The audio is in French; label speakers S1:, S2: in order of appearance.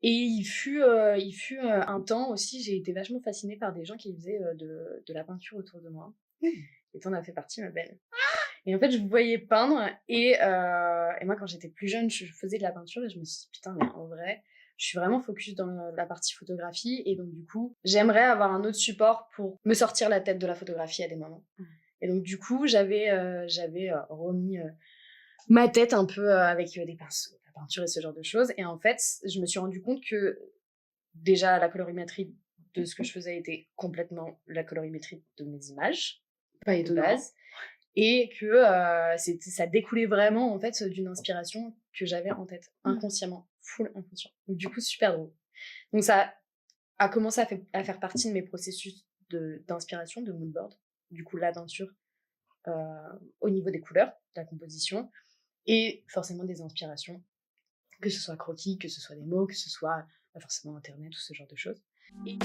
S1: Et il fut, un temps aussi, j'ai été vachement fascinée par des gens qui faisaient, de la peinture autour de moi
S2: Mmh.
S1: et tu en as fait partie, ma belle. Et en fait, je vous voyais peindre et moi, quand j'étais plus jeune, je faisais de la peinture et je me suis dit: «Putain, mais en vrai, je suis vraiment focus dans la partie photographie et donc du coup, j'aimerais avoir un autre support pour me sortir la tête de la photographie à des moments». Et donc du coup, j'avais remis, ma tête un peu, avec, des pinceaux, la peinture et ce genre de choses et en fait, je me suis rendu compte que déjà la colorimétrie de ce que je faisais était complètement la colorimétrie de mes images,
S2: Pas
S1: de
S2: étonnant.
S1: base et que, ça découlait vraiment, en fait, d'une inspiration que j'avais en tête,
S2: Mmh.
S1: inconsciemment, full inconscient. Donc du coup, super drôle. Donc ça a commencé à faire partie de mes processus d'inspiration, de mood board. Du coup, la peinture, heu, au niveau des couleurs, de la composition et forcément des inspirations, que ce soit croquis, que ce soit des mots, que ce soit, pas forcément internet ou ce genre de choses et